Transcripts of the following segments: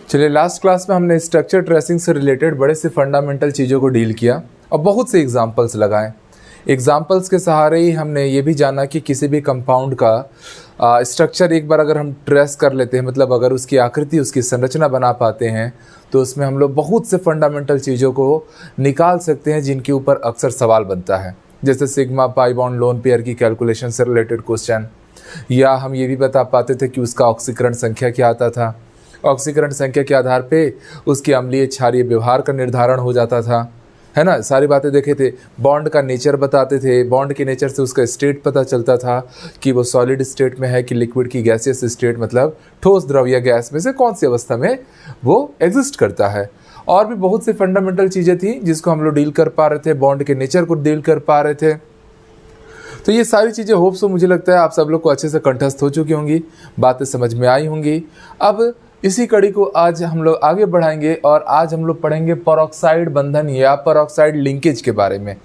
चलिए, last class में हमने स्ट्रक्चर ट्रेसिंग से रिलेटेड बड़े से फंडामेंटल चीज़ों को डील किया और बहुत से एग्जांपल्स लगाए। एग्जांपल्स के सहारे ही हमने ये भी जाना कि किसी भी कंपाउंड का स्ट्रक्चर एक बार अगर हम ट्रेस कर लेते हैं, मतलब अगर उसकी आकृति, उसकी संरचना बना पाते हैं, तो उसमें हम लोग बहुत से फंडामेंटल चीज़ों को निकाल सकते हैं जिनके ऊपर अक्सर सवाल बनता है, जैसे sigma pi bond lone pair की कैलकुलेशन से रिलेटेड क्वेश्चन, या हम ये भी बता पाते थे कि उसका ऑक्सीकरण संख्या क्या आता था। ऑक्सीकरण संख्या के आधार पे उसके अम्लीय क्षारीय व्यवहार का निर्धारण हो जाता था, है ना। सारी बातें देखे थे। बॉन्ड का नेचर बताते थे, बॉन्ड के नेचर से उसका स्टेट पता चलता था कि वो सॉलिड स्टेट में है कि लिक्विड की गैसियस स्टेट, मतलब ठोस द्रव या गैस में से कौन सी अवस्था में वो एग्जिस्ट करता है। और भी बहुत सी फंडामेंटल चीज़ें थी जिसको हम लोग डील कर पा रहे थे, बॉन्ड के नेचर को डील कर पा रहे थे। तो ये सारी चीज़ें होप सो मुझे लगता है आप सब लोग को अच्छे से कंठस्थ हो चुकी होंगी, बातें समझ में आई होंगी। अब इसी कड़ी को आज हम लोग आगे बढ़ाएंगे और आज हम लोग पढ़ेंगे परऑक्साइड बंधन या परऑक्साइड लिंकेज के बारे में।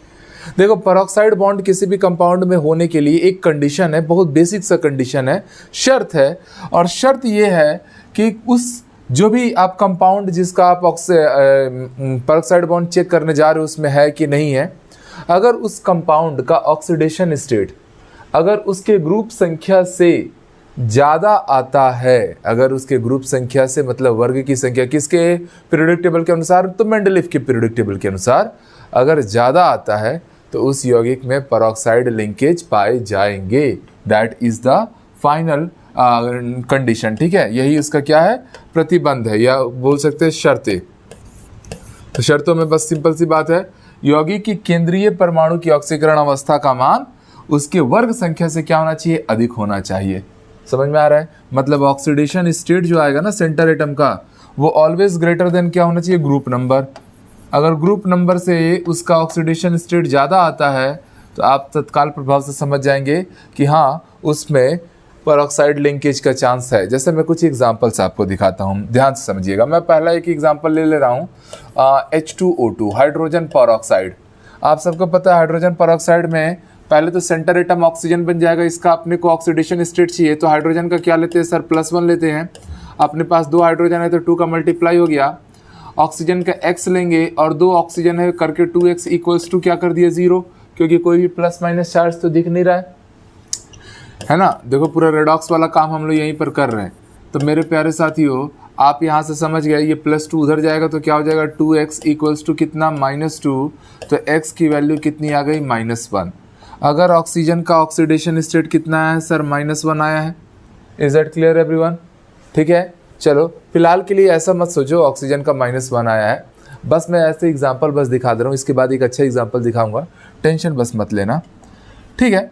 देखो, परऑक्साइड बॉन्ड किसी भी कंपाउंड में होने के लिए एक कंडीशन है, बहुत बेसिक सा कंडीशन है, शर्त है। और शर्त ये है कि उस जो भी आप कंपाउंड जिसका आप परऑक्साइड बॉन्ड चेक करने जा रहे हो उसमें है कि नहीं है, अगर उस कंपाउंड का ऑक्सीडेशन स्टेट अगर उसके ग्रुप संख्या से ज़्यादा आता है, अगर उसके ग्रुप संख्या से मतलब वर्ग की संख्या किसके पीरियोडिक टेबल के अनुसार, तो मेंडलीफ के पीरियोडिक टेबल के अनुसार अगर ज़्यादा आता है तो उस यौगिक में परऑक्साइड लिंकेज पाए जाएंगे। That is the final condition. ठीक है, यही उसका क्या है, प्रतिबंध है, या बोल सकते हैं शर्तें। तो शर्तों में बस सिंपल सी बात है, यौगिक की केंद्रीय परमाणु की ऑक्सीकरण अवस्था का मान उसके वर्ग संख्या से क्या होना चाहिए, अधिक होना चाहिए। समझ में आ रहा है, मतलब ऑक्सीडेशन स्टेट जो आएगा ना सेंटर एटम का, वो ऑलवेज ग्रेटर देन क्या होना चाहिए, ग्रुप नंबर। अगर ग्रुप नंबर से उसका ऑक्सीडेशन स्टेट ज़्यादा आता है तो आप तत्काल प्रभाव से समझ जाएंगे कि हाँ, उसमें परऑक्साइड लिंकेज का चांस है। जैसे मैं कुछ एग्जांपल्स आपको दिखाता हूँ, ध्यान से समझिएगा। मैं पहला एक एग्जांपल ले रहा हूँ, H2O2 हाइड्रोजन परऑक्साइड। आप सबको पता है हाइड्रोजन परऑक्साइड में पहले तो सेंटर एटम ऑक्सीजन बन जाएगा, इसका अपने को ऑक्सीडेशन स्टेट चाहिए, तो हाइड्रोजन का क्या लेते हैं सर, +1 लेते हैं। अपने पास 2 हाइड्रोजन है तो 2 का मल्टीप्लाई हो गया, ऑक्सीजन का x लेंगे और 2 ऑक्सीजन है करके 2x इक्वल्स टू क्या कर दिया, 0, क्योंकि कोई भी प्लस माइनस चार्ज तो दिख नहीं रहा है ना। देखो, पूरा रेडॉक्स वाला काम हम लोग यहीं पर कर रहे हैं। तो मेरे प्यारे साथियों, आप यहाँ से समझ गए, ये +2 उधर जाएगा तो क्या हो जाएगा, 2x इक्वल्स टू कितना, -2, तो x की वैल्यू कितनी आ गई, -1। अगर ऑक्सीजन का ऑक्सीडेशन स्टेट कितना है सर, -1 आया है। Is that clear everyone? ठीक है, चलो फिलहाल के लिए ऐसा मत सोचो ऑक्सीजन का -1 आया है, बस मैं ऐसे एग्जांपल बस दिखा दे रहा हूँ, इसके बाद एक अच्छा एग्जांपल दिखाऊंगा, टेंशन बस मत लेना। ठीक है,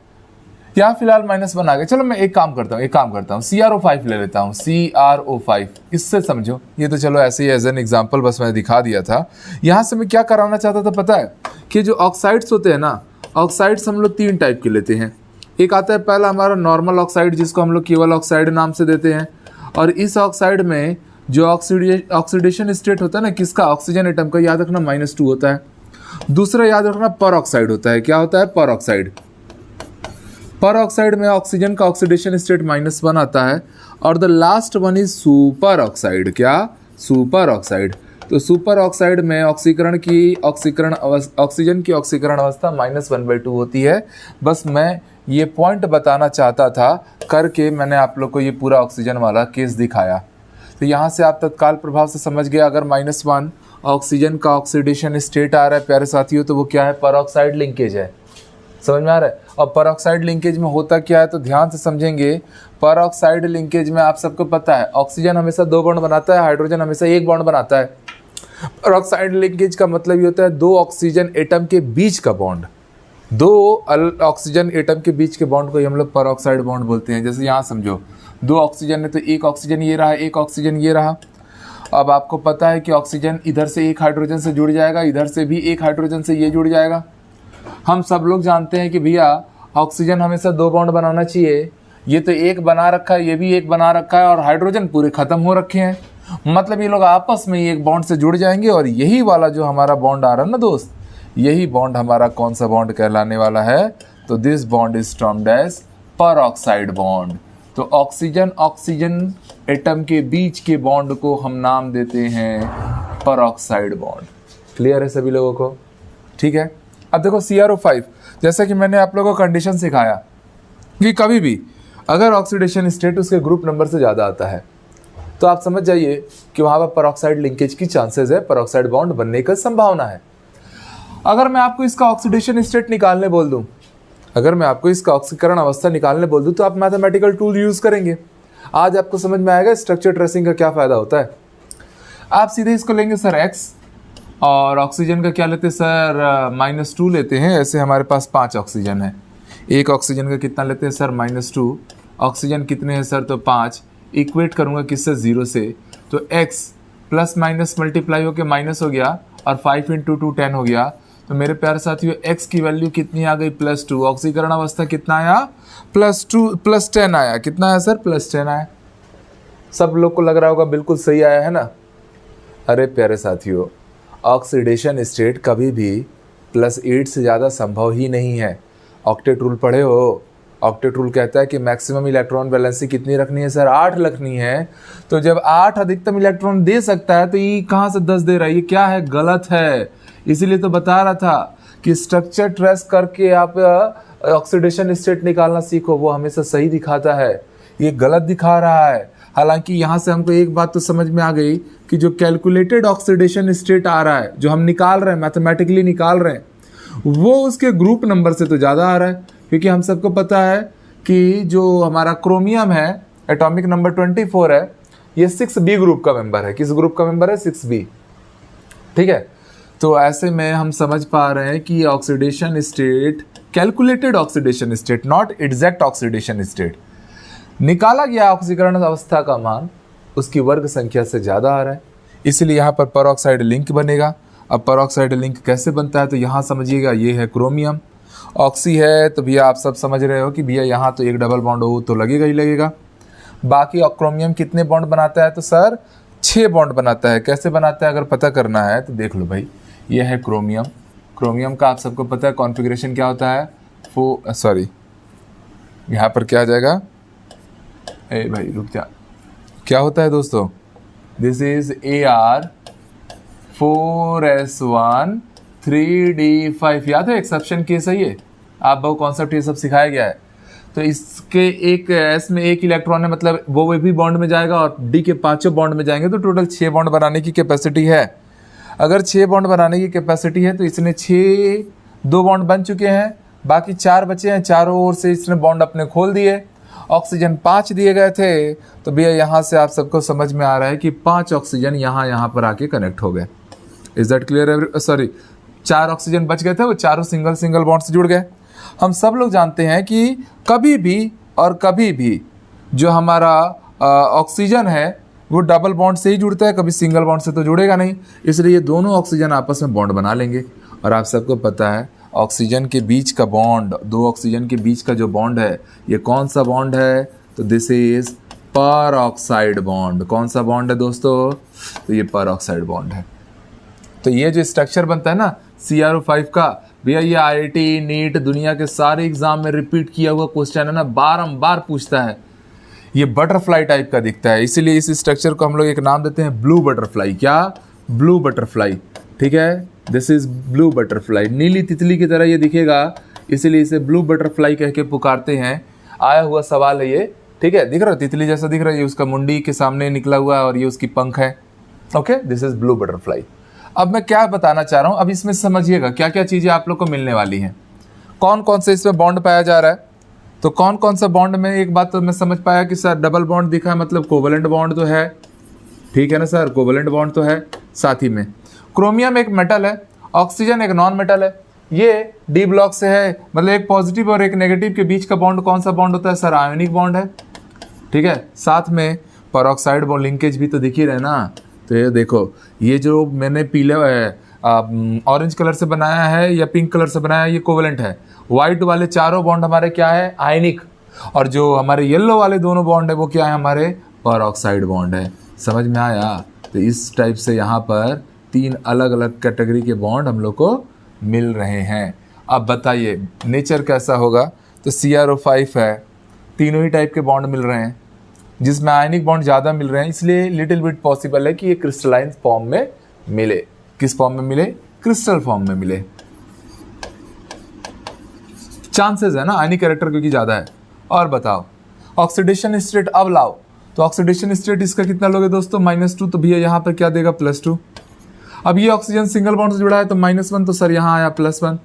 यहाँ फिलहाल -1 आ गया। चलो मैं एक काम करता हूँ, CrO5 ले लेता हूँ, CrO5, इससे समझो। ये तो चलो ऐसे ही एज एन एग्जाम्पल बस मैंने दिखा दिया था। यहाँ से मैं क्या कराना चाहता था पता है, कि जो ऑक्साइड्स होते हैं ना, ऑक्साइड्स हम लोग 3 टाइप के लेते हैं। एक आता है पहला हमारा नॉर्मल ऑक्साइड, जिसको हम लोग केवल ऑक्साइड नाम से देते हैं। और इस ऑक्साइड में जो ऑक्सीडेशन स्टेट होता है ना किसका, ऑक्सीजन एटम का, याद रखना -2 होता है। दूसरा याद रखना परऑक्साइड होता है। क्या होता है, परऑक्साइड। परऑक्साइड में ऑक्सीजन का ऑक्सीडेशन स्टेट -1 आता है। और the last one is super oxide. क्या, सुपर ऑक्साइड। तो सुपर ऑक्साइड में ऑक्सीकरण की ऑक्सीजन की ऑक्सीकरण अवस्था -1/2 होती है। बस मैं ये पॉइंट बताना चाहता था, करके मैंने आप लोग को ये पूरा ऑक्सीजन वाला केस दिखाया। तो यहाँ से आप तत्काल प्रभाव से समझ गए, अगर -1 ऑक्सीजन का ऑक्सीडेशन स्टेट आ रहा है प्यारे साथियों, तो वो क्या है, परऑक्साइड लिंकेज है। समझ में आ रहा है। और परऑक्साइड लिंकेज में होता क्या है, तो ध्यान से समझेंगे। परऑक्साइड लिंकेज में आप सबको पता है ऑक्सीजन हमेशा 2 बॉन्ड बनाता है, हाइड्रोजन हमेशा 1 बॉन्ड बनाता है। परऑक्साइड लिंकेज का मतलब ये होता है 2 ऑक्सीजन एटम के बीच का बॉन्ड, 2 ऑक्सीजन एटम के बीच के बॉन्ड को ही हम लोग परऑक्साइड बॉन्ड बोलते हैं। जैसे यहाँ समझो, 2 ऑक्सीजन है तो 1 ऑक्सीजन ये रहा, 1 ऑक्सीजन ये रहा। अब आपको पता है कि ऑक्सीजन इधर से 1 हाइड्रोजन से जुड़ जाएगा, इधर से भी 1 हाइड्रोजन से ये जुड़ जाएगा। हम सब लोग जानते हैं कि भैया ऑक्सीजन हमेशा 2 बॉन्ड बनाना चाहिए, ये तो 1 बना रखा है, ये भी 1 बना रखा है, और हाइड्रोजन पूरे खत्म हो रखे हैं। मतलब ये लोग आपस में ही 1 बॉन्ड से जुड़ जाएंगे, और यही वाला जो हमारा बॉन्ड आ रहा है ना दोस्त, यही बॉन्ड हमारा कौन सा बॉन्ड कहलाने वाला है, तो this bond is termed as peroxide bond. तो ऑक्सीजन ऑक्सीजन एटम के बीच के बॉन्ड को हम नाम देते हैं परऑक्साइड बॉन्ड। क्लियर है सभी लोगों को? ठीक है। अब देखो CrO5, जैसा कि मैंने आप लोगों को कंडीशन सिखाया कि कभी भी अगर ऑक्सीडेशन स्टेट उसके ग्रुप नंबर से ज़्यादा आता है तो आप समझ जाइए कि वहाँ पर परऑक्साइड लिंकेज की चांसेस है, परऑक्साइड बॉन्ड बनने का संभावना है। अगर मैं आपको इसका ऑक्सीडेशन स्टेट निकालने बोल दूं, अगर मैं आपको इसका ऑक्सीकरण अवस्था निकालने बोल दूं तो आप मैथमेटिकल टूल यूज़ करेंगे। आज आपको समझ में आएगा स्ट्रक्चर ट्रेसिंग का क्या फ़ायदा होता है। आप सीधे इसको लेंगे सर x, और ऑक्सीजन का क्या लेते हैं सर -2 लेते हैं। ऐसे हमारे पास 5 ऑक्सीजन है, एक ऑक्सीजन का कितना लेते हैं सर -2। ऑक्सीजन कितने हैं सर? तो 5। इक्वेट करूँगा किससे? 0 से। तो x प्लस माइनस मल्टीप्लाई होकर माइनस हो गया और 5 × 2 10 हो गया। तो मेरे प्यारे साथियों x की वैल्यू कितनी आ गई? +2। ऑक्सीकरण अवस्था कितना आया? +10 आया। कितना आया सर? +10 आया। सब लोग को लग रहा होगा बिल्कुल सही आया है ना? अरे प्यारे साथियों, ऑक्सीडेशन स्टेट कभी भी +8 से ज़्यादा संभव ही नहीं है। ऑक्टेट रूल पढ़े हो? ऑक्टेट रूल कहता है कि मैक्सिमम इलेक्ट्रॉन बैलेंसी कितनी रखनी है सर? 8 रखनी है। तो जब 8 अधिकतम इलेक्ट्रॉन दे सकता है तो ये कहाँ से 10 दे रहा है? ये क्या है? गलत है। इसीलिए तो बता रहा था कि स्ट्रक्चर ट्रेस करके आप ऑक्सीडेशन स्टेट निकालना सीखो, वो हमेशा सही दिखाता है, ये गलत दिखा रहा है। हालांकि यहाँ से हमको एक बात तो समझ में आ गई कि जो कैलकुलेटेड ऑक्सीडेशन स्टेट आ रहा है, जो हम निकाल रहे हैं, मैथमेटिकली निकाल रहे हैं, वो उसके ग्रुप नंबर से तो ज़्यादा आ रहा है। क्योंकि हम सबको पता है कि जो हमारा क्रोमियम है, एटॉमिक नंबर 24 है, ये 6B ग्रुप का मेंबर है। किस ग्रुप का मेंबर है? 6B। ठीक है। तो ऐसे में हम समझ पा रहे हैं कि oxidation state, calculated oxidation state, not exact oxidation state, निकाला गया ऑक्सीकरण अवस्था का मान उसकी वर्ग संख्या से ज़्यादा आ रहा है। इसलिए यहाँ पर परऑक्साइड लिंक बनेगा। अब परऑक्साइड लिंक कैसे बनता है? तो यहाँ समझिएगा, ये है क्रोमियम, ऑक्सी है, तो भैया आप सब समझ रहे हो कि भैया यहाँ तो एक डबल बॉन्ड हो तो लगेगा ही लगेगा। बाकी क्रोमियम कितने बॉन्ड बनाता है? तो सर 6 बॉन्ड बनाता है। कैसे बनाता है अगर पता करना है तो देख लो भाई, ये है क्रोमियम। क्रोमियम का आप सबको पता है कॉन्फ़िगरेशन क्या होता है? यहाँ पर क्या आ जाएगा? ए भाई रुक जा, क्या होता है दोस्तों? This is Ar4s1 3d5। याद है एक्सेप्शन केस है ये, आप बहु कॉन्सेप्ट ये सब सिखाया गया है। तो इसके एक एस में एक इलेक्ट्रॉन है, मतलब वो भी बॉन्ड में जाएगा और डी के 5 बॉन्ड में जाएंगे, तो टोटल 6 बॉन्ड बनाने की कैपेसिटी है। अगर 6 बॉन्ड बनाने की कैपेसिटी है तो इसने 2 बॉन्ड बन चुके हैं, बाकी 4 बचे हैं। चारों ओर से इसने बॉन्ड अपने खोल दिए। ऑक्सीजन 5 दिए गए थे, तो भैया यहाँ से आप सबको समझ में आ रहा है कि 5 ऑक्सीजन यहाँ पर आके कनेक्ट हो गए। Is that clear? 4 ऑक्सीजन बच गए थे, वो चारों सिंगल बॉन्ड से जुड़ गए। हम सब लोग जानते हैं कि कभी भी जो हमारा ऑक्सीजन है वो डबल बॉन्ड से ही जुड़ता है, कभी सिंगल बॉन्ड से तो जुड़ेगा नहीं। इसलिए ये दोनों ऑक्सीजन आपस में बॉन्ड बना लेंगे। और आप सबको पता है ऑक्सीजन के बीच का बॉन्ड, 2 ऑक्सीजन के बीच का जो बॉन्ड है, ये कौन सा बॉन्ड है? तो दिस इज परऑक्साइड बॉन्ड। कौन सा बॉन्ड है दोस्तों? तो ये परऑक्साइड बॉन्ड है। तो ये जो स्ट्रक्चर बनता है ना CrO5 का, भैया ये IIT नीट दुनिया के सारे एग्जाम में रिपीट किया हुआ क्वेश्चन है ना, बारंबार पूछता है। ये बटरफ्लाई टाइप का दिखता है, इसीलिए इस स्ट्रक्चर को हम लोग एक नाम देते हैं ब्लू बटरफ्लाई। क्या? Blue butterfly. ठीक है, दिस इज ब्लू बटरफ्लाई। नीली तितली की तरह ये दिखेगा, इसीलिए इसे ब्लू बटरफ्लाई कह के पुकारते हैं। आया हुआ सवाल है ये। ठीक है, दिख रहा है तितली जैसा दिख रहा है, ये उसका मुंडी के सामने निकला हुआ है और ये उसकी पंख है। Okay, this is blue butterfly. अब मैं क्या बताना चाह रहा हूँ, अब इसमें समझिएगा क्या क्या चीज़ें आप लोग को मिलने वाली हैं। कौन कौन से इसमें बॉन्ड पाया जा रहा है? तो कौन कौन सा बॉन्ड में, एक बात तो मैं समझ पाया कि सर डबल बॉन्ड दिखा है, मतलब कोवलेंट बॉन्ड तो है। ठीक है ना सर, कोवलेंट बॉन्ड तो है। साथ ही में क्रोमियम एक मेटल है, ऑक्सीजन एक नॉन मेटल है। ये डी ब्लॉक से है, मतलब एक पॉजिटिव और एक नेगेटिव के बीच का बॉन्ड कौन सा बॉन्ड होता है सर? आयोनिक बॉन्ड है। ठीक है, साथ में परऑक्साइड बॉन्ड लिंकेज भी तो दिख ही रहे ना। तो ये देखो, ये जो मैंने पीले ऑरेंज कलर से बनाया है या पिंक कलर से बनाया है, ये कोवलेंट है। वाइट वाले चारों बॉन्ड हमारे क्या है? आयनिक। और जो हमारे येलो वाले दोनों बॉन्ड है वो क्या है? हमारे परऑक्साइड बॉन्ड है। समझ में आया? तो इस टाइप से यहाँ पर 3 अलग अलग कैटेगरी के बॉन्ड हम लोग को मिल रहे हैं। अब बताइए नेचर कैसा होगा? तो CrO5 है, तीनों ही टाइप के बॉन्ड मिल रहे हैं, जिसमें आयनिक बॉन्ड ज़्यादा मिल रहे हैं, इसलिए लिटिल बिट पॉसिबल है कि ये क्रिस्टलाइन फॉर्म में मिले। किस फॉर्म में मिले? क्रिस्टल फॉर्म में मिले। चांसेस है ना, आयनिक कैरेक्टर क्योंकि ज़्यादा है। और बताओ ऑक्सीडेशन स्टेट अब लाओ, तो ऑक्सीडेशन स्टेट इसका कितना लोगे दोस्तों? -2, तो भैया यहाँ पर क्या देगा? +2। अब ये ऑक्सीजन सिंगल बॉन्ड से जुड़ा है तो -1, तो सर यहाँ आया +1,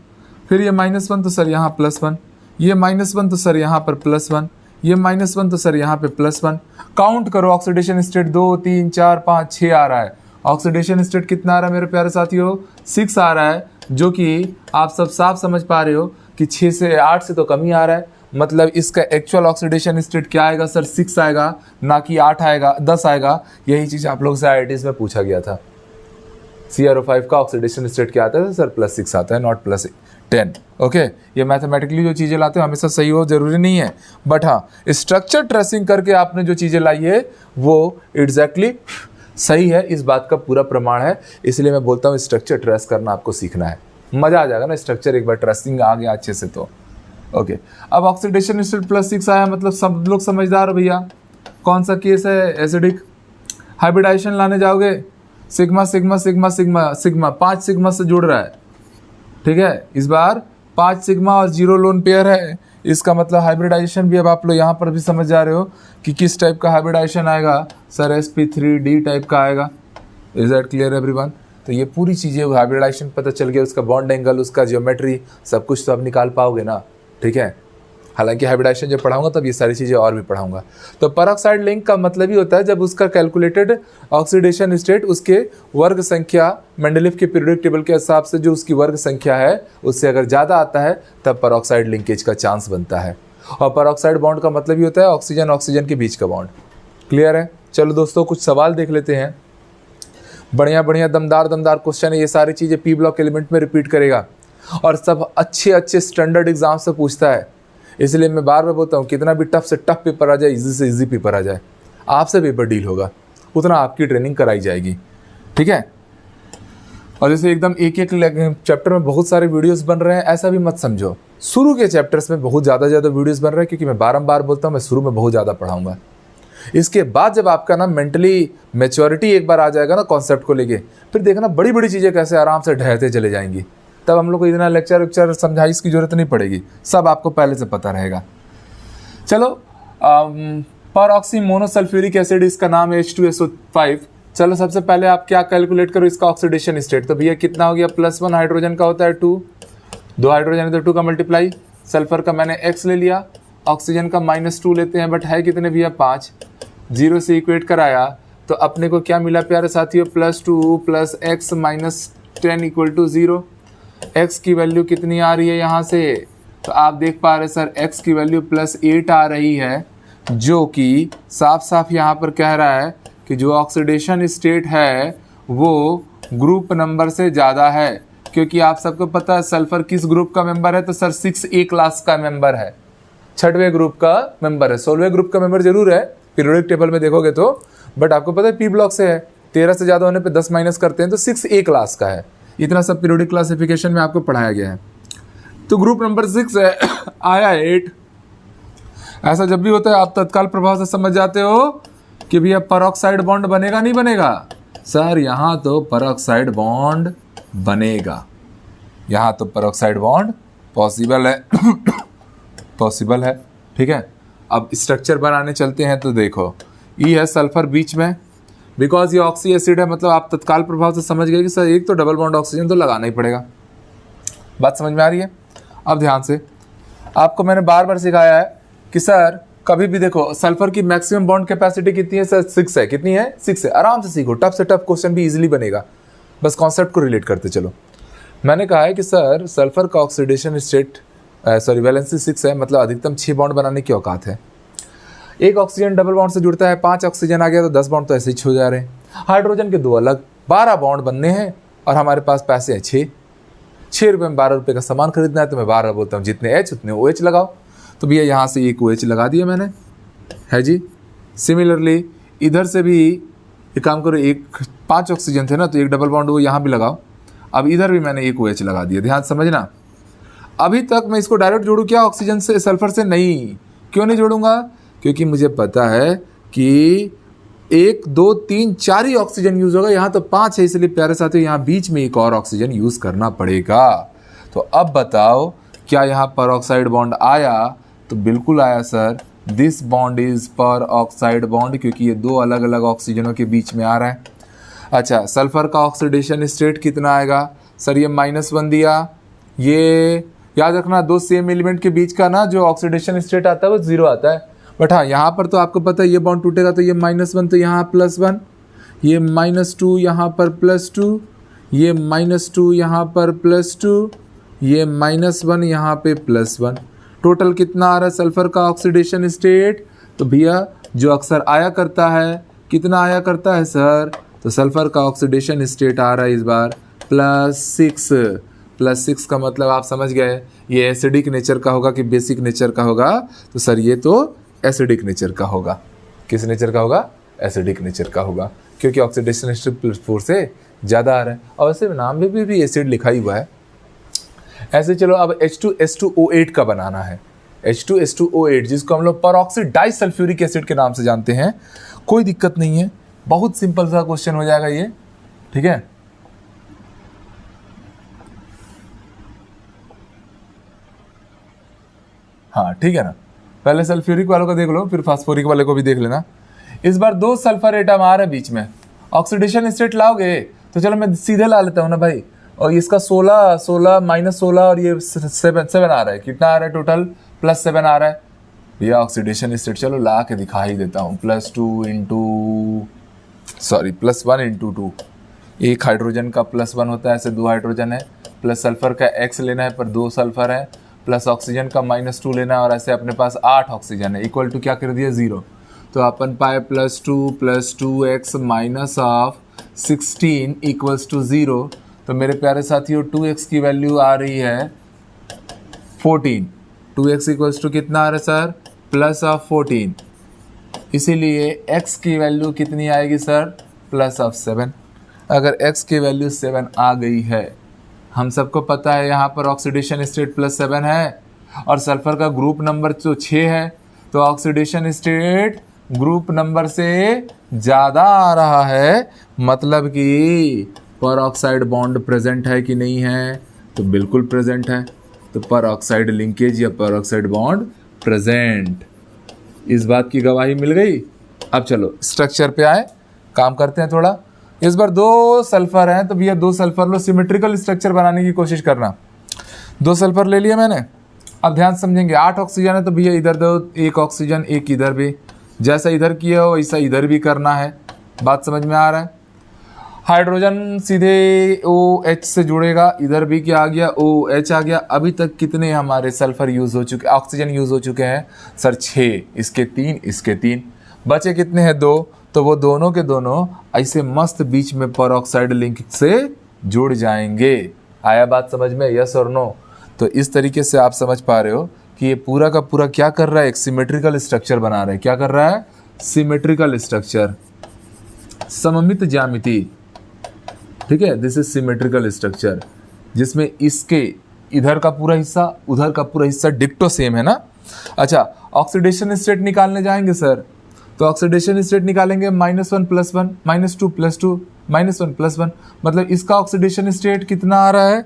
फिर ये -1 तो सर यहाँ +1, ये -1 तो सर यहाँ पर +1, ये -1 तो सर यहाँ पे +1। काउंट करो, ऑक्सीडेशन स्टेट 2 3 4 5 6 आ रहा है। ऑक्सीडेशन स्टेट कितना आ रहा है मेरे प्यारे साथियों? 6 आ रहा है, जो कि आप सब साफ समझ पा रहे हो कि 6 से 8 से तो कम ही आ रहा है। मतलब इसका एक्चुअल ऑक्सीडेशन स्टेट क्या आएगा सर? 6 आएगा, ना कि 8 आएगा, 10 आएगा। यही चीज़ आप लोग से IITs में पूछा गया था। CrO5 का ऑक्सीडेशन स्टेट क्या आता है सर? +6 आता है, नॉट +10। ओके, ये मैथमेटिकली जो चीज़ें लाते हो हमेशा सही हो जरूरी नहीं है, बट हाँ स्ट्रक्चर ट्रेसिंग करके आपने जो चीज़ें लाई है वो एग्जैक्टली सही है, इस बात का पूरा प्रमाण है। इसलिए मैं बोलता हूँ स्ट्रक्चर ट्रेस करना आपको सीखना है, मज़ा आ जाएगा ना स्ट्रक्चर एक बार ट्रेसिंग आ गया अच्छे से तो। ओके, अब ऑक्सीडेशन स्टेट +6 आया, मतलब सब लोग समझदार हो भैया। कौन सा केस है? एसिडिक। हाइब्रिडाइजेशन लाने जाओगे, sigma sigma sigma sigma sigma 5 sigma से जुड़ रहा है, ठीक है। इस बार 5 सिग्मा और 0 लोन पेयर है, इसका मतलब हाइब्रिडाइजेशन भी अब आप लोग यहाँ पर भी समझ जा रहे हो कि किस टाइप का हाइब्रिडाइजेशन आएगा सर? sp3d टाइप का आएगा। Is that clear everyone? तो ये पूरी चीज़ें हाइब्रिडाइजेशन पता चल गया, उसका बॉन्ड एंगल, उसका जियोमेट्री, सब कुछ तो आप निकाल पाओगे ना, ठीक है। हालांकि हाइब्रिडाइजेशन जब पढ़ाऊंगा तब ये सारी चीज़ें और भी पढ़ाऊंगा। तो परऑक्साइड लिंक का मतलब ही होता है जब उसका कैलकुलेटेड ऑक्सीडेशन स्टेट उसके वर्ग संख्या मेंडलीफ के पीरियोडिक टेबल के हिसाब से जो उसकी वर्ग संख्या है उससे अगर ज़्यादा आता है तब परऑक्साइड लिंकेज का चांस बनता है। और परऑक्साइड बॉन्ड का मतलब ही होता है ऑक्सीजन ऑक्सीजन के बीच का बॉन्ड। क्लियर है? चलो दोस्तों कुछ सवाल देख लेते हैं। बढ़िया बढ़िया दमदार दमदार क्वेश्चन है, ये सारी चीज़ें पी ब्लॉक एलिमेंट में रिपीट करेगा और सब अच्छे अच्छे स्टैंडर्ड एग्जाम से पूछता है। इसलिए मैं बार बार बोलता हूँ कितना भी टफ से टफ पेपर आ जाए, इजी से इजी पेपर आ जाए, आपसे पेपर डील होगा, उतना आपकी ट्रेनिंग कराई जाएगी, ठीक है। और जैसे एकदम एक एक चैप्टर में बहुत सारे वीडियोस बन रहे हैं ऐसा भी मत समझो। शुरू के चैप्टर्स में बहुत ज़्यादा वीडियोस बन रहे हैं क्योंकि मैं बारंबार बोलता हूँ मैं शुरू में बहुत ज़्यादा पढ़ाऊँगा। इसके बाद जब आपका ना मेंटली मैच्योरिटी एक बार आ जाएगा ना कॉन्सेप्ट को लेके, फिर देखना बड़ी बड़ी चीज़ें कैसे आराम से ढहते चले जाएंगी। तब हम लोग को इतना लेक्चर वेक्चर समझाइश की जरूरत नहीं पड़ेगी, सब आपको पहले से पता रहेगा। चलो परऑक्सी मोनोसल्फ्यूरिक एसिड, इसका नाम है H2SO5। चलो सबसे पहले आप क्या कैलकुलेट करो इसका ऑक्सीडेशन स्टेट। तो भैया कितना हो गया? +1 हाइड्रोजन का होता है 2, 2 हाइड्रोजन है तो 2 का मल्टीप्लाई, सल्फर का मैंने x ले लिया, ऑक्सीजन का -2 लेते हैं, बट है कितने भैया? 5। 0 से इक्वेट कराया तो अपने को क्या मिला प्यारे साथियों? +2 + x - 10 = 0। x की वैल्यू कितनी आ रही है यहाँ से? तो आप देख पा रहे सर x की वैल्यू +8 आ रही है, जो कि साफ साफ यहाँ पर कह रहा है कि जो ऑक्सीडेशन स्टेट है वो ग्रुप नंबर से ज़्यादा है। क्योंकि आप सबको पता है सल्फर किस ग्रुप का मेंबर है? तो सर 6A क्लास का मेंबर है, 6वें ग्रुप का मेंबर है। 16वें ग्रुप का मेंबर जरूर है पीरियोडिक टेबल में देखोगे तो, बट आपको पता है पी ब्लॉक से है, 13 से ज़्यादा होने पे 10 माइनस करते हैं तो 6A क्लास का है। इतना सब पीरियोडिक क्लासिफिकेशन में आपको पढ़ाया गया है। तो ग्रुप नंबर 6 है, आया 8। ऐसा जब भी होता है आप तत्काल प्रभाव से समझ जाते हो कि भैया परऑक्साइड बॉन्ड बनेगा नहीं बनेगा? सर यहाँ तो परऑक्साइड बॉन्ड बनेगा, यहाँ तो परऑक्साइड बॉन्ड पॉसिबल है पॉसिबल है, ठीक है। अब स्ट्रक्चर बनाने चलते हैं तो देखो ई है सल्फर बीच में, बिकॉज ये ऑक्सी एसिड है, मतलब आप तत्काल प्रभाव से समझ गए कि सर एक तो डबल बॉन्ड ऑक्सीजन तो लगाना ही पड़ेगा। बात समझ में आ रही है? अब ध्यान से, आपको मैंने बार बार सिखाया है कि सर कभी भी देखो सल्फर की मैक्सिमम बॉन्ड कैपेसिटी कितनी है सर? 6 है। कितनी है? 6 है। आराम से सीखो, टफ से टफ क्वेश्चन भी इजीली बनेगा, बस कॉन्सेप्ट को रिलेट करते चलो। मैंने कहा है कि सर सल्फर का ऑक्सीडेशन स्टेट वैलेंसी 6 है, मतलब अधिकतम 6 बॉन्ड बनाने की औकात है। एक ऑक्सीजन डबल बॉन्ड से जुड़ता है, 5 ऑक्सीजन आ गया तो 10 बॉन्ड तो ऐसे ही छो जा रहे हैं। हाइड्रोजन के 2 अलग 12 बॉन्ड बनने हैं और हमारे पास पैसे हैं 6 रुपये में 12 रुपये का सामान खरीदना है। तो मैं 12 बोलता हूँ जितने H उतने OH लगाओ। तो भैया यहाँ से एक OH लगा दिया मैंने, है जी। सिमिलरली इधर से भी एक काम करो, 5 ऑक्सीजन थे ना तो एक डबल बॉन्ड वो यहाँ भी लगाओ। अब इधर भी मैंने एक OH लगा दिया। ध्यान समझना, अभी तक मैं इसको डायरेक्ट जोड़ूँ क्या ऑक्सीजन से सल्फर से? नहीं, क्यों नहीं जोड़ूंगा? क्योंकि मुझे पता है कि 1 2 3 4 ही ऑक्सीजन यूज होगा, यहाँ तो 5 है, इसलिए प्यारे साथियों यहाँ बीच में एक और ऑक्सीजन यूज करना पड़ेगा। तो अब बताओ क्या यहाँ पर ऑक्साइड बॉन्ड आया? तो बिल्कुल आया सर। दिस बॉन्ड इज पर ऑक्साइड बॉन्ड, क्योंकि ये 2 अलग अलग ऑक्सीजनों के बीच में आ रहा है। अच्छा, सल्फर का ऑक्सीडेशन स्टेट कितना आएगा? सर ये -1 दिया। ये याद रखना 2 सेम एलिमेंट के बीच का ना जो ऑक्सीडेशन स्टेट आता है वो 0 आता है। बट हाँ, यहाँ पर तो आपको पता है ये बॉन्ड टूटेगा तो ये -1, तो यहाँ +1, ये -2 यहाँ पर +2, ये -2 यहाँ पर +2, ये -1 यहाँ पे +1। टोटल कितना आ रहा है सल्फर का ऑक्सीडेशन स्टेट? तो भैया जो अक्सर आया करता है, कितना आया करता है सर? तो सल्फर का ऑक्सीडेशन स्टेट आ रहा है इस बार +6। +6 का मतलब आप समझ गए, ये एसिडिक नेचर का होगा कि बेसिक नेचर का होगा? तो सर ये तो एसिडिक नेचर का होगा। किस नेचर का होगा? एसिडिक नेचर का होगा, क्योंकि ऑक्सीडेशन स्टेट +4 से ज़्यादा आ रहा है। और वैसे नाम में भी एसिड लिखा ही हुआ है। ऐसे चलो अब H2S2O8 का बनाना है। H2S2O8 जिसको हम लोग परऑक्सीड डाइसल्फ्यूरिक एसिड के नाम से जानते हैं। कोई दिक्कत नहीं है, बहुत सिंपल सा क्वेश्चन हो जाएगा ये, ठीक है। हाँ ठीक है ना, पहले सल्फ्यूरिक वालों को देख लो, फिर फास्फोरिक वाले को भी देख लेना। इस बार 2 सल्फर एटम आ रहे हैं बीच में, ऑक्सीडेशन स्टेट लाओगे? तो चलो मैं सीधे ला लेता हूँ ना भाई। और इसका 16 -16 और ये 7 आ रहा है। कितना आ रहा है टोटल? +7 आ रहा है। भैया ऑक्सीडेशन स्टेट चलो ला के दिखा ही देता हूँ। +1 × 2। एक हाइड्रोजन का +1 होता है, ऐसे 2 हाइड्रोजन है, प्लस सल्फर का X लेना है पर 2 सल्फर है, प्लस ऑक्सीजन का -2 लेना है और ऐसे अपने पास 8 ऑक्सीजन है, इक्वल टू क्या कर दिया 0। तो अपन पाए +2 + 2x -16 = 0। तो मेरे प्यारे साथियों 2x की वैल्यू आ रही है 14। 2x = कितना आ रहा है सर? +14। इसीलिए x की वैल्यू कितनी आएगी सर? +7। अगर x की वैल्यू 7 आ गई है, हम सबको पता है यहाँ पर ऑक्सीडेशन स्टेट +7 है और सल्फर का ग्रुप नंबर तो 6 है, तो ऑक्सीडेशन स्टेट ग्रुप नंबर से ज़्यादा आ रहा है, मतलब कि पर ऑक्साइड बॉन्ड प्रेजेंट है कि नहीं है? तो बिल्कुल प्रेजेंट है। तो पर ऑक्साइड लिंकेज या पर ऑक्साइड बॉन्ड प्रेजेंट, इस बात की गवाही मिल गई। अब चलो स्ट्रक्चर पे आए, काम करते हैं थोड़ा। इस बार 2 सल्फर हैं, तो भैया 2 सल्फर लो, सिमेट्रिकल स्ट्रक्चर बनाने की कोशिश करना। 2 सल्फर ले लिया मैंने। अब ध्यान समझेंगे, 8 ऑक्सीजन है तो भैया इधर दो 1 ऑक्सीजन, 1 इधर भी, जैसा इधर किया हो वैसा इधर भी करना है। बात समझ में आ रहा है? हाइड्रोजन सीधे OH से जुड़ेगा, इधर भी क्या आ गया? OH आ गया। अभी तक कितने हमारे सल्फर यूज हो चुके, ऑक्सीजन यूज हो चुके हैं सर? 6, इसके 3, इसके 3, बचे कितने हैं? 2। तो वो दोनों के दोनों ऐसे मस्त बीच में पर ऑक्साइड लिंक से जुड़ जाएंगे। आया बात समझ में? यस और नो? तो इस तरीके से आप समझ पा रहे हो कि ये पूरा का पूरा क्या कर रहा है? एक सिमेट्रिकल स्ट्रक्चर बना रहा है। क्या कर रहा है? सिमेट्रिकल स्ट्रक्चर, सममित ज्यामिति, ठीक है। दिस इज सिमेट्रिकल स्ट्रक्चर, जिसमें इसके इधर का पूरा हिस्सा उधर का पूरा हिस्सा डिक्टो सेम है ना। अच्छा, ऑक्सीडेशन स्टेट निकालने जाएंगे सर, तो ऑक्सीडेशन स्टेट निकालेंगे -1 + 1 -2 + 2 -1 + 1, मतलब इसका ऑक्सीडेशन स्टेट कितना आ रहा है?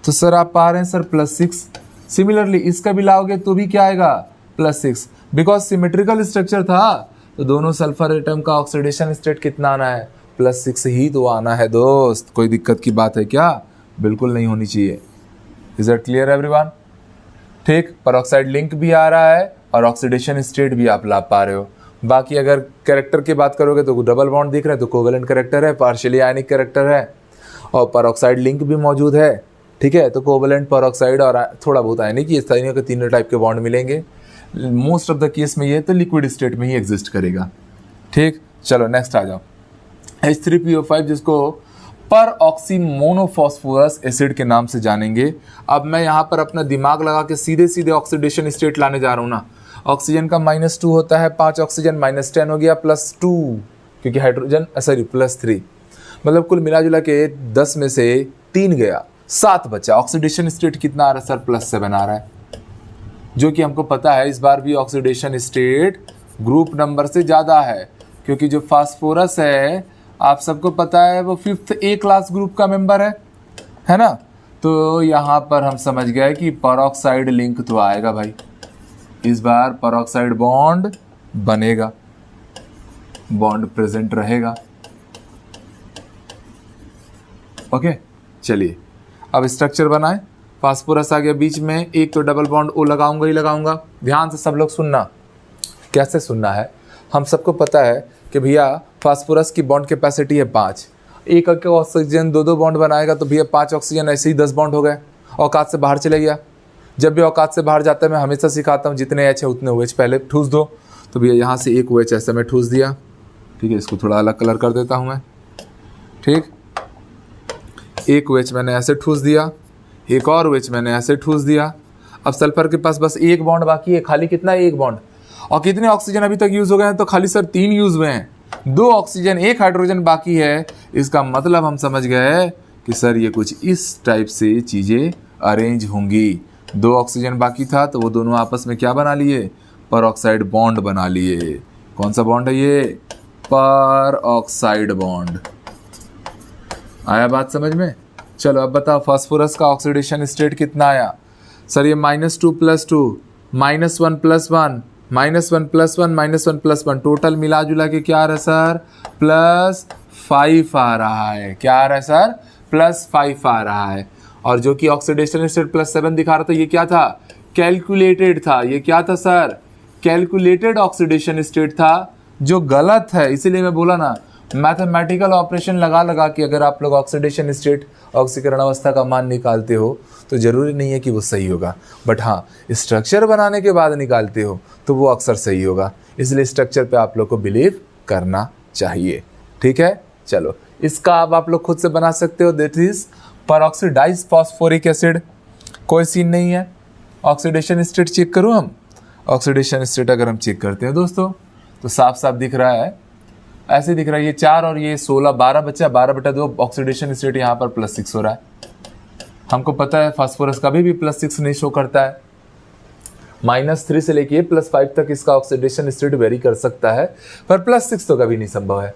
तो सर आप पा रहे हैं सर +6। सिमिलरली इसका भी लाओगे तो भी क्या आएगा? +6। बिकॉज सिमेट्रिकल स्ट्रक्चर था तो दोनों सल्फर एटम का ऑक्सीडेशन स्टेट कितना आना है? +6 ही तो आना है दोस्त। कोई दिक्कत की बात है क्या? बिल्कुल नहीं होनी चाहिए। Is it clear everyone? ठीक, परऑक्साइड लिंक भी आ रहा है और ऑक्सीडेशन स्टेट भी आप ला पा रहे हो। बाकी अगर कैरेक्टर की बात करोगे तो डबल बॉन्ड दिख रहा है तो कोवेलेंट कैरेक्टर है, पार्शियली आयनिक कैरेक्टर है और परऑक्साइड लिंक भी मौजूद है, ठीक है। तो कोवेलेंट, परऑक्साइड और थोड़ा बहुत आयनिक, ये तीनों टाइप के बॉन्ड मिलेंगे। मोस्ट ऑफ द केस में ये तो लिक्विड स्टेट में ही एग्जिस्ट करेगा, ठीक। चलो नेक्स्ट आ जाओ, H3PO5 जिसको पर ऑक्सी मोनोफॉस्फोरस एसिड के नाम से जानेंगे। अब मैं यहाँ पर अपना दिमाग लगा के सीधे सीधे ऑक्सीडेशन स्टेट लाने जा रहा हूँ ना। ऑक्सीजन का -2 होता है, 5 ऑक्सीजन -10 हो गया, +2 क्योंकि हाइड्रोजन +3, मतलब कुल मिला जुला के 10 में से 3 गया, 7 बचा। ऑक्सीडेशन स्टेट कितना आ रहा है सर? +7 आ रहा है। जो कि हमको पता है इस बार भी ऑक्सीडेशन स्टेट ग्रुप नंबर से ज़्यादा है, क्योंकि जो फास्फोरस है आप सबको पता है वो 5th A क्लास ग्रुप का मेंबर है ना। तो यहाँ पर हम समझ गए कि परऑक्साइड लिंक तो आएगा भाई, इस बार परऑक्साइड बॉन्ड बनेगा, बॉन्ड प्रेजेंट रहेगा। ओके, चलिए अब स्ट्रक्चर बनाएं। फास्फोरस आ गया बीच में, एक तो डबल बॉन्ड ओ लगाऊंगा ही लगाऊंगा। ध्यान से सब लोग सुनना, कैसे सुनना है। हम सबको पता है कि भैया फास्फोरस की बॉन्ड कैपेसिटी है 5, एक ऑक्सीजन 2 बॉन्ड बनाएगा तो भैया 5 ऑक्सीजन ऐसे ही 10 बॉन्ड हो गए, औकात से बाहर चले गया। जब भी औकात से बाहर जाता है मैं हमेशा सिखाता हूँ जितने एच है उतने OH पहले ठूस दो। तो भैया यहाँ से एक OH ऐसे मैं ठूस दिया, ठीक है, इसको थोड़ा अलग कलर कर देता हूँ मैं, ठीक। एक OH मैंने ऐसे ठूस दिया, एक और OH मैंने ऐसे ठूस दिया। अब सल्फर के पास बस एक बॉन्ड बाकी है, खाली कितना है, एक बॉन्ड। और कितने ऑक्सीजन अभी तक यूज़ हो गए हैं, तो खाली सर 3 यूज़ हुए हैं, 2 ऑक्सीजन 1 हाइड्रोजन बाकी है। इसका मतलब हम समझ गए कि सर ये कुछ इस टाइप से चीज़ें अरेंज होंगी। 2 ऑक्सीजन बाकी था तो वो दोनों आपस में क्या बना लिए, परऑक्साइड बॉन्ड बना लिए। कौन सा बॉन्ड है ये, परऑक्साइड बॉन्ड। आया बात समझ में। चलो अब बताओ फास्फोरस का ऑक्सीडेशन स्टेट कितना आया। सर ये -2 + 2 -1 + 1 -1 + 1 -1 + 1 टोटल मिला जुला के क्या आ रहा है सर, +5 आ रहा है। क्या आ रहा है सर, +5 आ रहा है। और जो कि ऑक्सीडेशन स्टेट +7 दिखा रहा था ये क्या था, कैलकुलेटेड था। ये क्या था सर, कैलकुलेटेड ऑक्सीडेशन स्टेट था, जो गलत है। इसीलिए मैं बोला ना, मैथमेटिकल ऑपरेशन लगा लगा के अगर आप लोग ऑक्सीडेशन स्टेट, ऑक्सीकरण अवस्था का मान निकालते हो तो ज़रूरी नहीं है कि वो सही होगा, बट हाँ स्ट्रक्चर बनाने के बाद निकालते हो तो वो अक्सर सही होगा। इसलिए स्ट्रक्चर पे आप लोग को बिलीव करना चाहिए, ठीक है। चलो इसका अब आप लोग खुद से बना सकते हो। That is peroxidised phosphoric acid. कोई सीन नहीं है। ऑक्सीडेशन स्टेट चेक करूँ हम, ऑक्सीडेशन स्टेट अगर हम चेक करते हैं दोस्तों तो साफ साफ दिख रहा है, ऐसे दिख रहा है, ये 4 और ये 16, 12 बचा, 12/2 ऑक्सीडेशन स्टेट यहाँ पर +6 हो रहा है। हमको पता है फास्फोरस कभी भी +6 नहीं शो करता है, -3 से लेके +5 तक इसका ऑक्सीडेशन स्टेट वेरी कर सकता है, पर +6 तो कभी नहीं संभव है,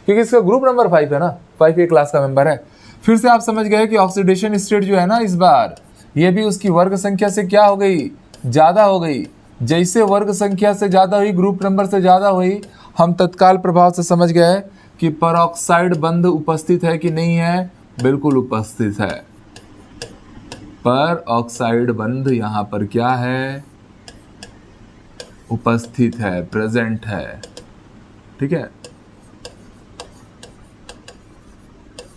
क्योंकि इसका ग्रुप नंबर 5 है ना, 5A क्लास का मेंबर है। फिर से आप समझ गए कि ऑक्सीडेशन स्टेट जो है ना इस बार ये भी उसकी वर्ग संख्या से क्या हो गई, ज़्यादा हो गई। जैसे वर्ग संख्या से ज़्यादा हुई, ग्रुप नंबर से ज़्यादा हुई, हम तत्काल प्रभाव से समझ गए कि परऑक्साइड बंध उपस्थित है कि नहीं है, बिल्कुल उपस्थित है। परऑक्साइड बंध यहाँ पर क्या है, उपस्थित है, प्रेजेंट है, ठीक है।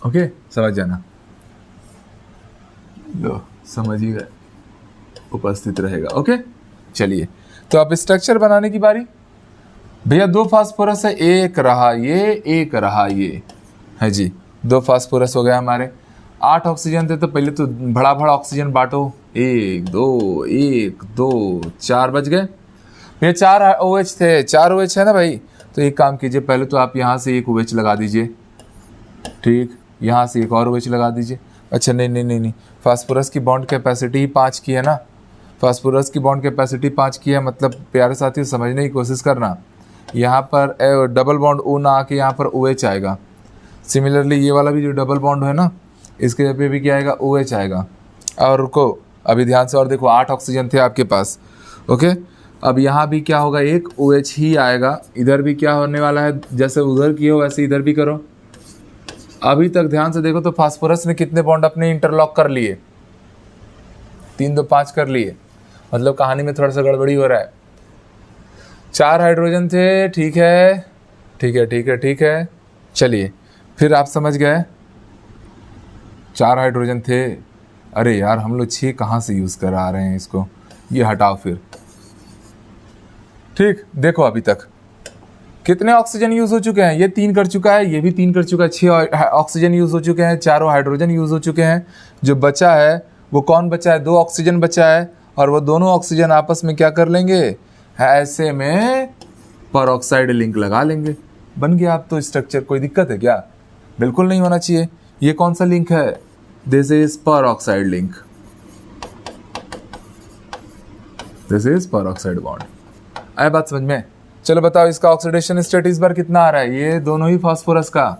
ओके, समझ जाना, लो समझ ही गए, उपस्थित रहेगा। ओके चलिए, तो अब स्ट्रक्चर बनाने की बारी। भैया 2 फास्फोरस है, एक रहा ये, एक रहा ये है जी, 2 फास्फोरस हो गया हमारे। 8 ऑक्सीजन थे तो पहले तो बड़ा बड़ा ऑक्सीजन बांटो, 1 2 1 2 4 बच गए। भैया 4 OH थे, 4 OH है ना भाई, तो एक काम कीजिए, पहले तो आप यहाँ से एक OH लगा दीजिए, ठीक, यहाँ से एक और OH लगा दीजिए। अच्छा नहीं, फास्फोरस की बॉन्ड कैपेसिटी 5 की है ना, फास्फोरस की बॉन्ड कैपेसिटी 5 की है, मतलब प्यारे साथियों समझने की कोशिश करना, यहाँ पर डबल बॉन्ड O ना आके यहाँ पर OH आएगा। सिमिलरली ये वाला भी जो डबल बॉन्ड है ना, इसके जगह पे भी क्या आएगा, OH आएगा। और रुको अभी ध्यान से और देखो, 8 ऑक्सीजन थे आपके पास, ओके। अब यहाँ भी क्या होगा, एक OH ही आएगा। इधर भी क्या होने वाला है, जैसे उधर किए हो वैसे इधर भी करो। अभी तक ध्यान से देखो तो फास्फोरस ने कितने बॉन्ड अपने इंटरलॉक कर लिए, 3 2 5 कर लिए, मतलब कहानी में थोड़ा सा गड़बड़ी हो रहा है। 4 हाइड्रोजन थे, ठीक है ठीक है ठीक है ठीक है। चलिए फिर आप समझ गए, 4 हाइड्रोजन थे, अरे यार हम लोग 6 कहाँ से यूज़ करा रहे हैं इसको, ये हटाओ फिर, ठीक। देखो अभी तक कितने ऑक्सीजन यूज़ हो चुके हैं, ये 3 कर चुका है, ये भी 3 कर चुका है, 6 ऑक्सीजन यूज़ हो चुके हैं, 4 हाइड्रोजन यूज़ हो चुके हैं। जो बचा है वो कौन बचा है, 2 ऑक्सीजन बचा है, और वो दोनों ऑक्सीजन आपस में क्या कर लेंगे, ऐसे में परऑक्साइड लिंक लगा लेंगे, बन गया आप तो स्ट्रक्चर। कोई दिक्कत है क्या, बिल्कुल नहीं होना चाहिए। ये कौन सा लिंक है, this is peroxide link. This is peroxide bond. आया बात समझ में? चलो बताओ इसका ऑक्सीडेशन स्टेट इस बार कितना आ रहा है? ये दोनों ही फास्फोरस का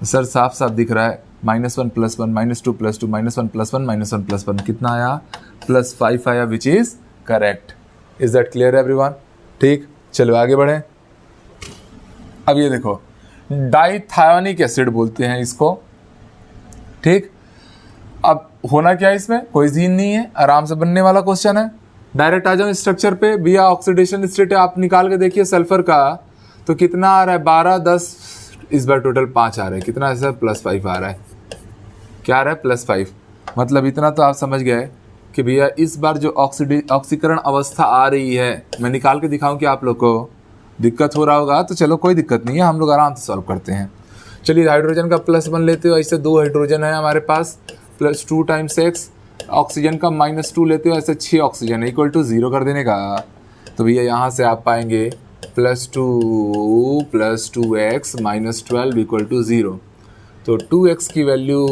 सर साफ साफ दिख रहा है, -1 + 1 -2 + 2 -1 + 1 -1 + 1 कितना आया? +5 आया, which is correct. Is that clear everyone? ठीक, चलो आगे बढ़े। अब ये देखो, डाइथायोनिक एसिड बोलते हैं इसको, ठीक। अब होना क्या है इसमें? कोई सीन नहीं है, आराम से बनने वाला क्वेश्चन है। डायरेक्ट आ जाओ स्ट्रक्चर पे। भैया ऑक्सीडेशन स्टेट आप निकाल के देखिए सल्फर का, तो कितना आ रहा है? 12 10, इस बार टोटल 5 आ रहा है। कितना है सर? +5 आ रहा है। क्या आ रहा है? +5। मतलब इतना तो आप समझ गए कि भैया इस बार जो ऑक्सीकरण अवस्था आ रही है, मैं निकाल के दिखाऊं कि आप लोग को दिक्कत हो रहा होगा? तो चलो कोई दिक्कत नहीं है, हम लोग आराम से सॉल्व करते हैं। चलिए हाइड्रोजन का +1 लेते हो, ऐसे 2 हाइड्रोजन है हमारे पास, +2 × X। ऑक्सीजन का -2 लेते हो, ऐसे 6 ऑक्सीजन है, = 0 कर देने का। तो भैया यहाँ से आप पाएंगे +2 + 2x - 12 = 0। तो 2x की वैल्यू,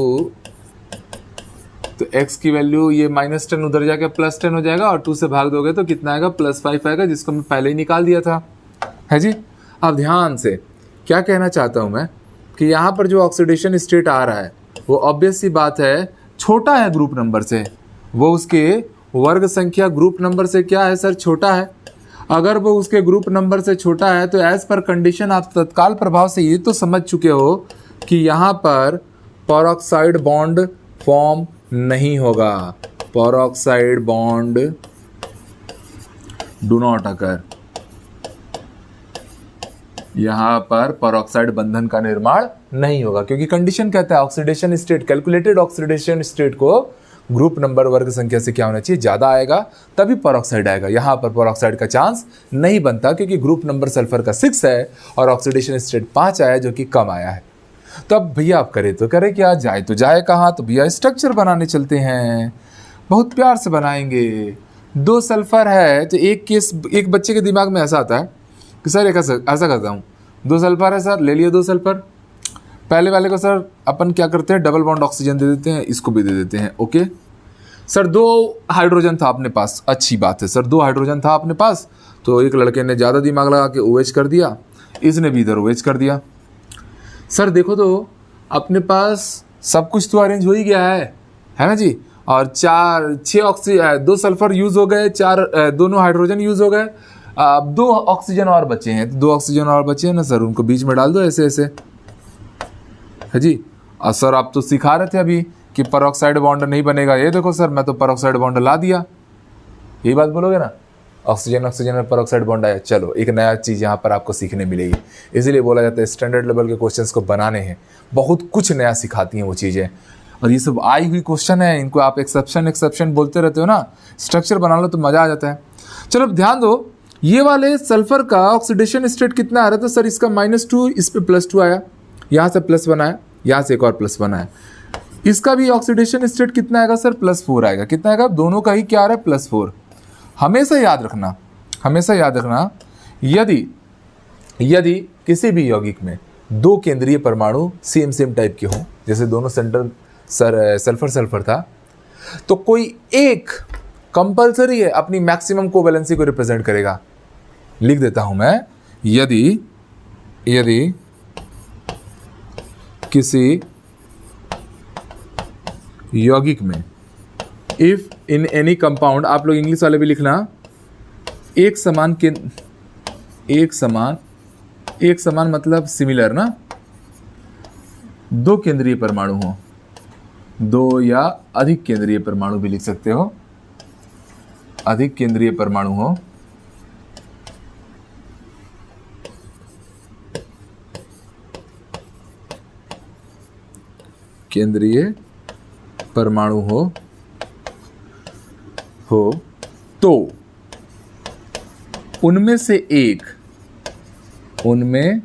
तो x की वैल्यू ये -10 उधर जाके +10 हो जाएगा, और 2 से भाग दोगे तो कितना आएगा? +5 आएगा, जिसको मैं पहले ही निकाल दिया था, है जी। अब ध्यान से क्या कहना चाहता हूँ मैं कि यहाँ पर जो ऑक्सीडेशन स्टेट आ रहा है वो ऑब्वियस सी बात है छोटा है ग्रुप नंबर से, वो उसके वर्ग संख्या ग्रुप नंबर से क्या है सर? छोटा है। अगर वो उसके ग्रुप नंबर से छोटा है तो एज पर कंडीशन आप तत्काल प्रभाव से ये तो समझ चुके हो कि यहाँ पर पेरोक्साइड बॉन्ड फॉर्म नहीं होगा। Peroxide bond do not occur. यहाँ पर पेरोक्साइड बंधन का निर्माण नहीं होगा, क्योंकि कंडीशन कहता है oxidation state, calculated oxidation state को ग्रुप नंबर वर्ग संख्या से क्या होना चाहिए? ज़्यादा आएगा, तभी पेरोक्साइड आएगा। यहाँ पर पेरोक्साइड का चांस नहीं बनता, क्योंकि ग्रुप नंबर सल्फर का 6 है और ऑक्सीडेशन स्टेट 5 आया, जो कि कम आया है। तो अब भैया आप करें तो करें क्या, जाए तो जाए कहाँ? तो भैया स्ट्रक्चर बनाने चलते हैं, बहुत प्यार से बनाएंगे। 2 सल्फर है तो एक बच्चे के दिमाग में ऐसा आता है कि सर एक ऐसा करता हूँ, 2 सल्फर है सर, ले लिए 2 सल्फर। पहले वाले को सर अपन क्या करते हैं? डबल बॉन्ड ऑक्सीजन दे देते हैं, इसको भी दे देते हैं। ओके सर, 2 हाइड्रोजन था अपने पास, अच्छी बात है सर, 2 हाइड्रोजन था अपने पास, तो एक लड़के ने ज़्यादा दिमाग लगा के OH कर दिया, इसने भी इधर OH कर दिया। सर देखो तो अपने पास सब कुछ तो अरेंज हो ही गया है ना जी। और 2 सल्फर यूज़ हो गए, 2 हाइड्रोजन यूज़ हो गए, अब 2 ऑक्सीजन और बचे हैं। तो 2 ऑक्सीजन और बचे हैं ना सर, उनको बीच में डाल दो ऐसे ऐसे, है जी। और सर आप तो सिखा रहे थे अभी कि पेरोक्साइड बॉन्ड नहीं बनेगा, ये देखो सर मैं तो पेरोक्साइड बॉन्ड ला दिया, यही बात बोलोगे ना? ऑक्सीजन ऑक्सीजन में पेरोक्साइड बॉन्ड आया। चलो एक नया चीज़ यहाँ पर आपको सीखने मिलेगी, इसीलिए बोला जाता है स्टैंडर्ड लेवल के क्वेश्चंस को बनाने हैं, बहुत कुछ नया सिखाती हैं वो चीज़ें। और ये सब आई हुई क्वेश्चन है, इनको आप एक्सेप्शन बोलते रहते हो ना, स्ट्रक्चर बना लो तो मज़ा आ जाता है। चलो ध्यान दो, ये वाले सल्फर का ऑक्सीडेशन स्टेट कितना आ रहा था सर? इसका -2, इस पे +2 आया, यहाँ से +1 आया, यहाँ से एक और +1 आया। इसका भी ऑक्सीडेशन स्टेट कितना आएगा सर? +4 आएगा। कितना आएगा? दोनों का ही क्या आ रहा है? +4। हमेशा याद रखना, यदि किसी भी यौगिक में 2 केंद्रीय परमाणु सेम टाइप के हों, जैसे दोनों सेंटर सल्फर था, तो कोई एक कंपल्सरी है अपनी मैक्सिमम कोवैलेंसी को रिप्रेजेंट करेगा। लिख देता हूं मैं, यदि किसी यौगिक में, इफ इन एनी कंपाउंड, आप लोग इंग्लिश वाले भी लिखना, एक समान मतलब सिमिलर ना, 2 केंद्रीय परमाणु हो, 2 या अधिक केंद्रीय परमाणु भी लिख सकते हो, अधिक केंद्रीय परमाणु हो, केंद्रीय परमाणु हो तो उनमें से एक, उनमें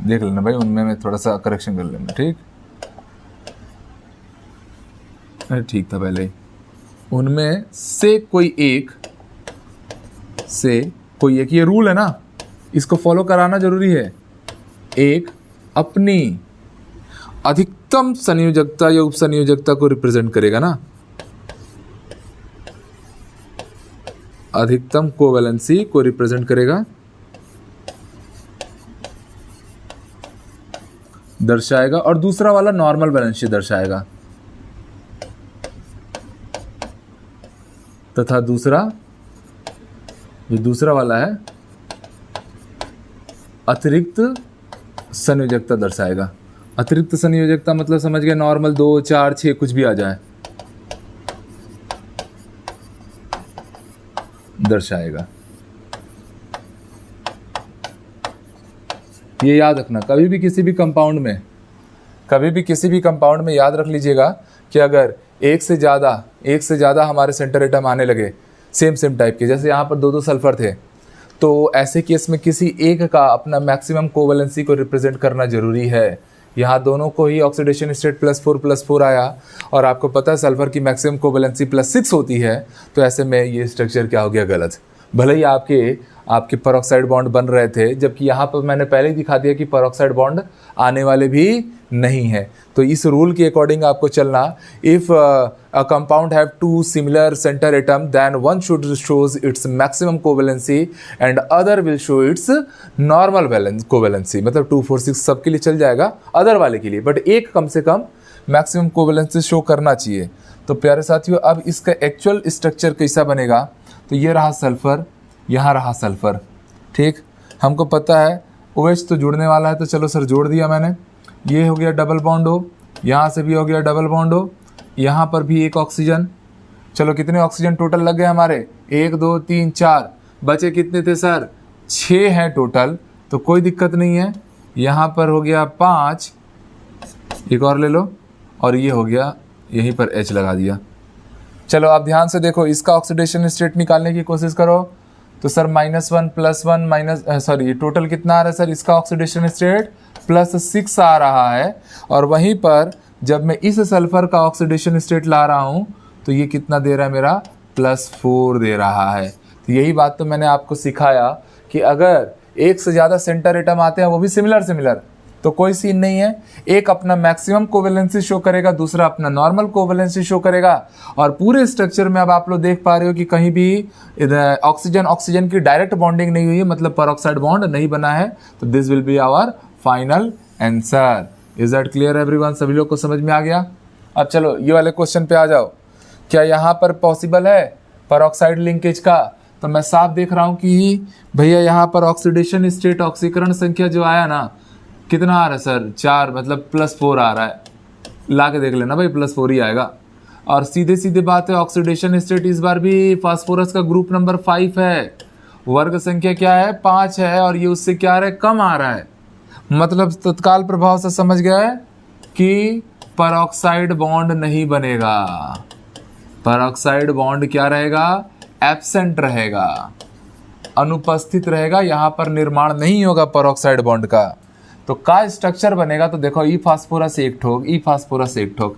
देख लेना भाई, उनमें मैं थोड़ा सा करेक्शन कर लेना, ठीक? अरे ठीक था पहले। उनमें से कोई एक, ये रूल है ना, इसको फॉलो कराना जरूरी है। एक अपनी अधिकतम संयोजकता या उपसंयोजकता को रिप्रेजेंट करेगा ना, अधिकतम कोवैलेंसी को रिप्रेजेंट करेगा, दर्शाएगा, और दूसरा वाला नॉर्मल वैलेंसी दर्शाएगा, तथा दूसरा जो दूसरा वाला है अतिरिक्त संयोजकता दर्शाएगा। अतिरिक्त संयोजकता मतलब समझ गए, नॉर्मल 2, 4, 6 कुछ भी आ जाए दर्शाएगा। ये याद रखना, कभी भी किसी भी कंपाउंड में याद रख लीजिएगा कि अगर एक से ज़्यादा हमारे सेंटर एटम आने लगे सेम टाइप के, जैसे यहाँ पर 2 सल्फर थे, तो ऐसे केस में किसी एक का अपना मैक्सिमम कोवैलेंसी को रिप्रेजेंट करना जरूरी है। यहाँ दोनों को ही ऑक्सीडेशन स्टेट +4 आया, और आपको पता है सल्फर की मैक्सिमम कोवैलेंसी +6 होती है, तो ऐसे में ये स्ट्रक्चर क्या हो गया, गलत। भले ही आपके परऑक्साइड बॉन्ड बन रहे थे, जबकि यहाँ पर मैंने पहले ही दिखा दिया कि परऑक्साइड बॉन्ड आने वाले भी नहीं है। तो इस रूल के अकॉर्डिंग आपको चलना, if a compound have 2 similar centre atom then one should shows its maximum covalency and other will show its normal covalency. मतलब 2, 4, 6 सबके लिए चल जाएगा, अदर वाले के लिए, बट एक कम से कम मैक्सिमम कोवैलेंसी शो करना चाहिए। तो प्यारे साथियों, अब इसका एक्चुअल स्ट्रक्चर कैसा बनेगा, तो ये रहा सल्फर, यहाँ रहा सल्फर, ठीक। हमको पता है OH तो जुड़ने वाला है, तो चलो सर जोड़ दिया मैंने। ये हो गया डबल बॉन्ड हो, यहाँ से भी हो गया डबल बॉन्ड हो, यहाँ पर भी एक ऑक्सीजन। चलो कितने ऑक्सीजन टोटल लग गए हमारे, 1, 2, 3, 4, बचे कितने थे सर, 6 हैं टोटल, तो कोई दिक्कत नहीं है। यहाँ पर हो गया 5, एक और ले लो, और ये हो गया, यहीं पर H लगा दिया। चलो आप ध्यान से देखो, इसका ऑक्सीडेशन स्टेट निकालने की कोशिश करो, तो सर -1 +1 ये टोटल कितना आ रहा है सर, इसका ऑक्सीडेशन स्टेट +6 आ रहा है, और वहीं पर जब मैं इस सल्फर का ऑक्सीडेशन स्टेट ला रहा हूँ तो ये कितना दे रहा है, मेरा +4 दे रहा है। तो यही बात तो मैंने आपको सिखाया कि अगर एक से ज़्यादा सेंटर एटम आते हैं, वो भी सिमिलर, तो कोई सीन नहीं है, एक अपना मैक्सिमम कोवैलेंसी शो करेगा, दूसरा अपना नॉर्मल कोवैलेंसी शो करेगा। और पूरे स्ट्रक्चर में अब आप लोग देख पा रहे हो कि कहीं भी ऑक्सीजन की डायरेक्ट बॉन्डिंग नहीं हुई है, मतलब परऑक्साइड बॉन्ड नहीं बना है। तो this will be our final answer. Is that clear everyone, सभी लोग को समझ में आ गया। अब चलो ये वाले क्वेश्चन पे आ जाओ, क्या यहाँ पर पॉसिबल है परऑक्साइड लिंकेज का? तो मैं साफ देख रहा हूँ कि भैया यहाँ पर ऑक्सीडेशन स्टेट, ऑक्सीकरण संख्या जो आया ना, कितना आ रहा है सर, 4, मतलब +4 आ रहा है। ला के देख लेना भाई, +4 ही आएगा। और सीधे बात है, ऑक्सीडेशन स्टेट इस बार भी फास्फोरस का ग्रुप नंबर 5 है, वर्ग संख्या क्या है, 5 है, और ये उससे क्या आ रहा है, कम आ रहा है। मतलब तत्काल प्रभाव से समझ गए कि परऑक्साइड बॉन्ड नहीं बनेगा, परऑक्साइड बॉन्ड क्या रहेगा, एब्सेंट रहेगा, अनुपस्थित रहेगा, यहाँ पर निर्माण नहीं होगा परऑक्साइड बॉन्ड का। तो का स्ट्रक्चर बनेगा, तो देखो ई फास्फोरस एक ठोक, ई फास्फोरस एक ठोक।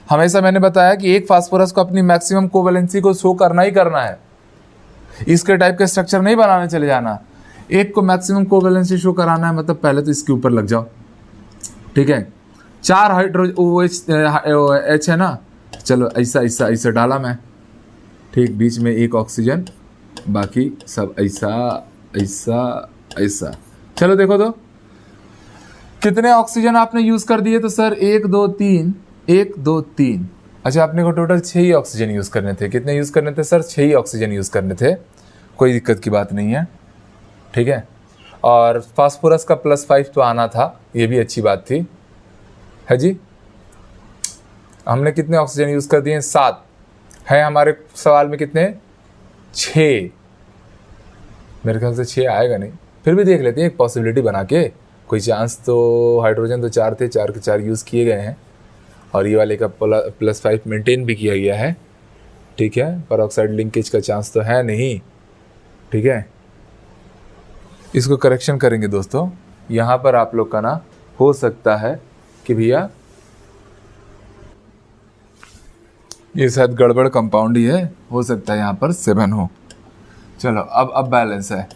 हमेशा मैंने बताया कि एक फास्फोरस को अपनी मैक्सिमम कोवैलेंसी को शो करना ही करना है, इसके टाइप के स्ट्रक्चर नहीं बनाने चले जाना। एक को मैक्सिमम कोवैलेंसी शो कराना है, मतलब पहले तो इसके ऊपर लग जाओ, ठीक है। 4 हाइड्रोजन OH है ना, चलो ऐसा डाला मैं, ठीक, बीच में एक ऑक्सीजन, बाकी सब ऐसा। चलो देखो तो कितने ऑक्सीजन आपने यूज कर दिए, तो सर 1, 2, 3। अच्छा, आपने को टोटल 6 ही ऑक्सीजन यूज करने थे। कितने यूज करने थे सर, 6 ही ऑक्सीजन यूज करने थे, कोई दिक्कत की बात नहीं है, ठीक है। और फास्फोरस का +5 तो आना था, ये भी अच्छी बात थी, है जी। हमने कितने ऑक्सीजन यूज कर दिए, 7 है हमारे सवाल में, कितने, 6। मेरे ख्याल से 6 आएगा नहीं, फिर भी देख लेते हैं एक पॉसिबिलिटी बना के, कोई चांस तो। हाइड्रोजन तो 4 थे, 4 के 4 यूज़ किए गए हैं, और ये वाले का +5 मेंटेन भी किया गया है, ठीक है। परऑक्साइड लिंकेज का चांस तो है नहीं, ठीक है। इसको करेक्शन करेंगे दोस्तों, यहाँ पर आप लोग का ना हो सकता है कि भैया ये शायद गड़बड़ कंपाउंड ही है, हो सकता है यहाँ पर 7 हो। चलो अब बैलेंस है।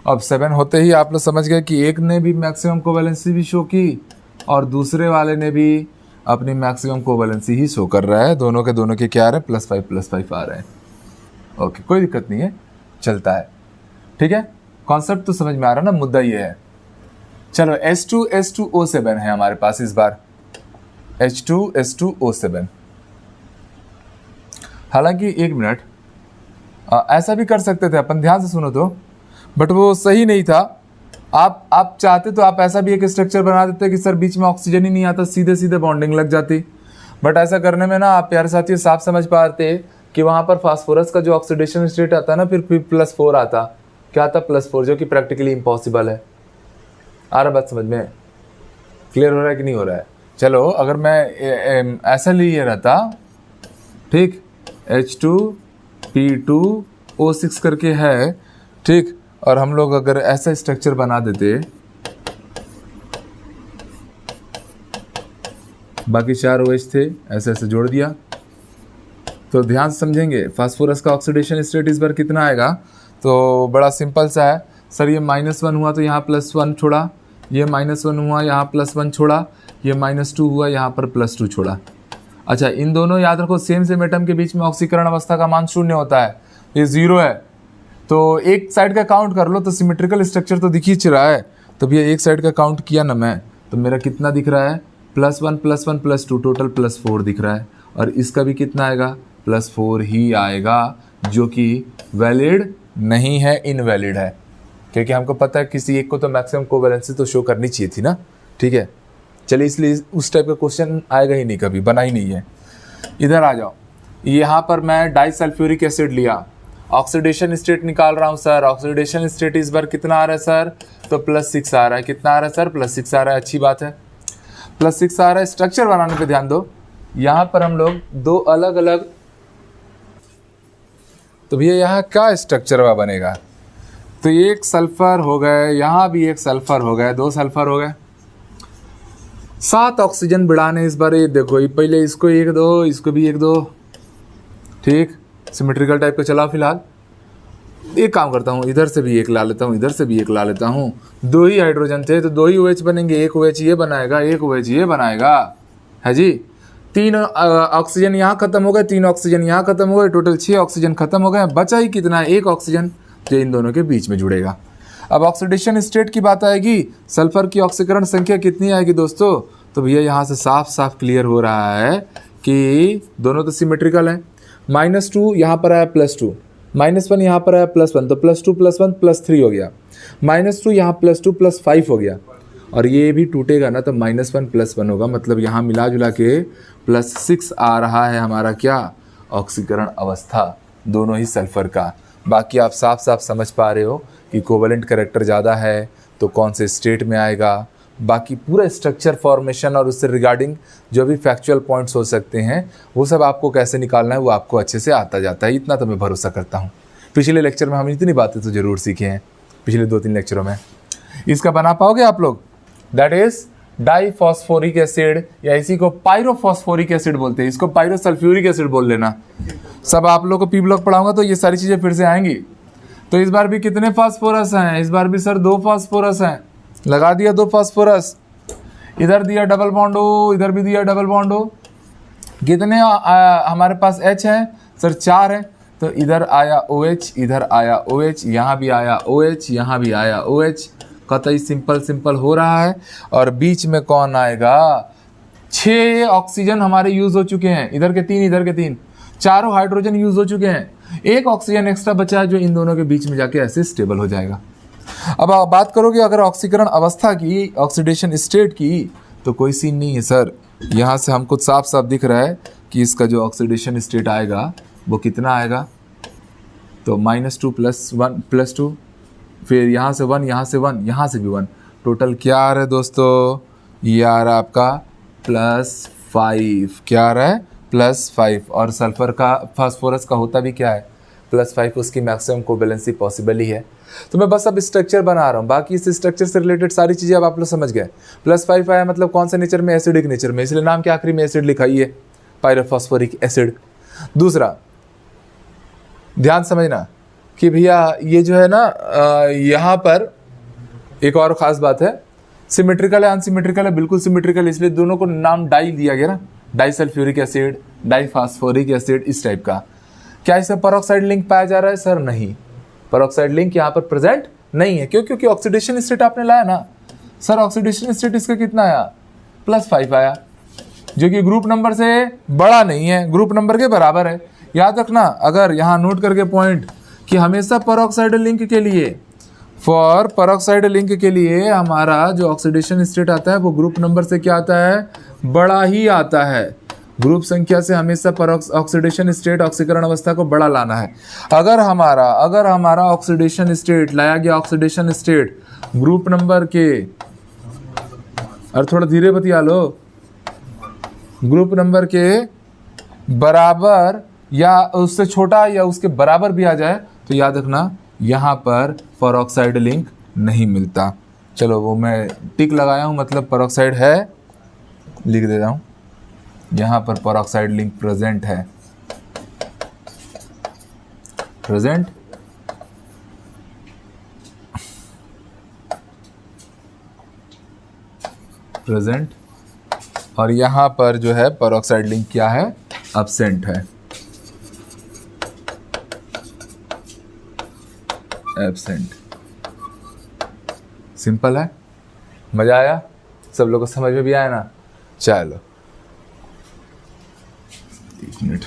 अब 7 होते ही आप लोग समझ गए कि एक ने भी मैक्सिमम कोवैलेंसी भी शो की, और दूसरे वाले ने भी अपनी मैक्सिमम कोवैलेंसी ही शो कर रहा है। दोनों के क्या आ रहे हैं, +5 आ रहे हैं। ओके, कोई दिक्कत नहीं है। चलता है। ठीक है, कॉन्सेप्ट तो समझ में आ रहा ना, मुद्दा ये है। चलो H2S2O7 है हमारे पास इस बार, H2S2O7। हालांकि एक मिनट, ऐसा भी कर सकते थे अपन, ध्यान से सुनो तो, बट वो सही नहीं था। आप चाहते तो आप ऐसा भी एक स्ट्रक्चर बना देते कि सर बीच में ऑक्सीजन ही नहीं आता, सीधे सीधे बॉन्डिंग लग जाती। बट ऐसा करने में ना आप प्यारे साथियों साफ समझ पाते कि वहाँ पर फास्फोरस का जो ऑक्सीडेशन स्टेट आता है ना, फिर +4 आता, क्या आता, +4, जो कि प्रैक्टिकली इम्पॉसिबल है। आ रहा बात समझ में, क्लियर हो रहा है कि नहीं हो रहा है? चलो अगर मैं ऐसा लिए रहता, ठीक, H2P2O6 करके है, ठीक, और हम लोग अगर ऐसा स्ट्रक्चर बना देते, बाकी 4 OH थे, ऐसे ऐसे जोड़ दिया, तो ध्यान से समझेंगे फास्फोरस का ऑक्सीडेशन स्टेट इस बार कितना आएगा। तो बड़ा सिंपल सा है सर, ये -1 हुआ तो यहाँ +1 छोड़ा, ये -1 हुआ यहाँ +1 छोड़ा, ये -2 हुआ यहाँ पर +2 छोड़ा। अच्छा, इन दोनों याद रखो सेम एटम के बीच में ऑक्सीकरण अवस्था का मान 0 होता है, ये 0 है। तो एक साइड का काउंट कर लो तो सिमेट्रिकल स्ट्रक्चर तो दिख ही रहा है। तो भैया एक साइड का काउंट किया ना मैं, तो मेरा कितना दिख रहा है, +1 +1 +2, टोटल +4 दिख रहा है। और इसका भी कितना आएगा, +4 ही आएगा, जो कि वैलिड नहीं है, इनवैलिड है। क्योंकि हमको पता है किसी एक को तो मैक्सिमम कोवैलेंसी तो शो करनी चाहिए थी ना। ठीक है, चलिए, इसलिए उस टाइप का क्वेश्चन आएगा ही नहीं, कभी बना ही नहीं है। इधर आ जाओ, यहाँ पर मैं डाइसल्फ्यूरिक एसिड लिया, ऑक्सीडेशन स्टेट निकाल रहा हूँ सर। ऑक्सीडेशन स्टेट इस बार कितना आ रहा है सर, तो +6 आ रहा है। कितना आ रहा है सर, +6 आ रहा है, अच्छी बात है, +6 आ रहा है। स्ट्रक्चर बनाने पे ध्यान दो, यहाँ पर हम लोग 2 अलग अलग, तो भैया यहाँ क्या स्ट्रक्चर बनेगा, तो एक सल्फर हो गए, यहाँ भी एक सल्फर हो गए, 2 सल्फर हो गए, 7 ऑक्सीजन बढ़ाने इस बार। ये देखो, ये पहले इसको 1 2, इसको भी 1 2, ठीक, सिमेट्रिकल टाइप का चला। फिलहाल एक काम करता हूँ, इधर से भी 1 ला लेता हूँ, इधर से भी 1 ला लेता हूँ। 2 ही हाइड्रोजन थे तो 2 ही OH बनेंगे, 1 OH ये बनाएगा, 1 OH ये बनाएगा, है जी। 3 ऑक्सीजन यहाँ खत्म हो गए, 3 ऑक्सीजन यहाँ खत्म हो गए, टोटल 6 ऑक्सीजन खत्म हो गए। बचा ही कितना है, 1 ऑक्सीजन, जो इन दोनों के बीच में जुड़ेगा। अब ऑक्सीडेशन स्टेट की बात आएगी, सल्फर की ऑक्सीकरण संख्या कितनी आएगी दोस्तों, तो भैया यहाँ से साफ साफ क्लियर हो रहा है कि दोनों तो सिमेट्रिकल हैं। -2 यहाँ पर आया +2, -1 यहाँ पर आया +1, तो +2 +1 +3 हो गया। -2 यहाँ +2 +5 हो गया, और ये भी टूटेगा ना तो -1 +1 होगा, मतलब यहाँ मिला जुला के +6 आ रहा है हमारा क्या, ऑक्सीकरण अवस्था, दोनों ही सल्फर का। बाकी आप साफ साफ समझ पा रहे हो कि कोवेलेंट कैरेक्टर ज़्यादा है तो कौन से स्टेट में आएगा। बाकी पूरा स्ट्रक्चर फॉर्मेशन और उससे रिगार्डिंग जो भी फैक्चुअल पॉइंट्स हो सकते हैं, वो सब आपको कैसे निकालना है वो आपको अच्छे से आता जाता है, इतना तो मैं भरोसा करता हूँ। पिछले लेक्चर में हम इतनी बातें तो ज़रूर सीखे हैं, पिछले 2-3 लेक्चरों में। इसका बना पाओगे आप लोग, दैट इज़ डाइफॉस्फोरिक एसिड, या इसी को पायरोफॉस्फोरिक एसिड बोलते हैं, इसको पायरोसल्फ्यूरिक एसिड बोल लेना। सब आप लोग को पी ब्लॉक पढ़ाऊंगा तो ये सारी चीज़ें फिर से आएंगी। तो इस बार भी कितने फास्फोरस हैं, इस बार भी सर 2 फास्फोरस हैं, लगा दिया 2 फास्फोरस, इधर दिया डबल बॉन्ड O, इधर भी दिया डबल बॉन्ड O। कितने हमारे पास H हैं सर, 4 हैं, तो इधर आया OH, इधर आया OH, यहाँ भी आया OH, यहाँ भी आया OH, कतई सिंपल हो रहा है। और बीच में कौन आएगा, 6 ऑक्सीजन हमारे यूज हो चुके हैं, इधर के 3, इधर के 3, चारों हाइड्रोजन यूज हो चुके हैं, 1 ऑक्सीजन एक्स्ट्रा बचा है जो इन दोनों के बीच में जाके ऐसे स्टेबल हो जाएगा। अब आप बात करोगे अगर ऑक्सीकरण अवस्था की, ऑक्सीडेशन स्टेट की, तो कोई सीन नहीं है सर। यहाँ से हमको साफ साफ दिख रहा है कि इसका जो ऑक्सीडेशन स्टेट आएगा वो कितना आएगा, तो -2 +1 +2, फिर यहाँ से 1, यहाँ से 1, यहाँ से भी 1, टोटल क्या आ रहा है दोस्तों, ये आ रहा है आपका +5। क्या आ रहा है, +5। और सल्फर का, फास्फोरस का होता भी क्या है, +5, उसकी मैक्सिमम कोवैलेंसी पॉसिबल ही है। तो मैं बस अब स्ट्रक्चर बना रहा हूँ, बाकी इस स्ट्रक्चर से रिलेटेड सारी चीज़ें अब आप लोग समझ गए। +5 आया मतलब कौन से नेचर में, एसिडिक नेचर में, इसलिए नाम के आखिरी में एसिड लिखा ही है, पायरोफॉस्फोरिक एसिड। दूसरा ध्यान समझना कि भैया ये जो है ना, यहाँ पर एक और ख़ास बात है, सिमेट्रिकल है अनसिमेट्रिकल है, बिल्कुल सिमेट्रिकल, इसलिए दोनों को नाम डाई दिया गया ना, डाइसल्फ्यूरिक एसिड, डाइफॉस्फोरिक एसिड, इस टाइप का। क्या इसमें पेरोक्साइड लिंक पाया जा रहा है सर, नहीं। पेरोक्साइड लिंक यहाँ पर प्रेजेंट नहीं है। क्यों? क्योंकि ऑक्सीडेशन स्टेट आपने लाया ना सर, ऑक्सीडेशन स्टेट इसका कितना आया, +5 आया, जो कि ग्रुप नंबर से बड़ा नहीं है, ग्रुप नंबर के बराबर है। याद रखना, अगर यहाँ नोट करके पॉइंट कि हमेशा पेरोक्साइड लिंक के लिए, फॉर पेरोक्साइड लिंक के लिए हमारा जो ऑक्सीडेशन स्टेट आता है वो ग्रुप नंबर से क्या आता है, बड़ा ही आता है। ग्रुप संख्या से हमेशा ऑक्सीडेशन स्टेट, ऑक्सीकरण अवस्था को बड़ा लाना है। अगर हमारा ऑक्सीडेशन स्टेट लाया गया, ऑक्सीडेशन स्टेट ग्रुप नंबर के, और थोड़ा धीरे बतिया लो, ग्रुप नंबर के बराबर या उससे छोटा या उसके बराबर भी आ जाए तो याद रखना यहाँ पर पेरोक्साइड लिंक नहीं मिलता। चलो वो मैं टिक लगाया हूँ, मतलब पेरोक्साइड है, लिख दे रहा हूँ, यहाँ पर पेरोक्साइड लिंक प्रेजेंट है, प्रेजेंट प्रेजेंट, और यहाँ पर जो है पेरोक्साइड लिंक क्या है, एब्सेंट है, एब्सेंट। सिंपल है, मजा आया, सब लोगों को समझ में भी आया ना। चलो 1 मिनट।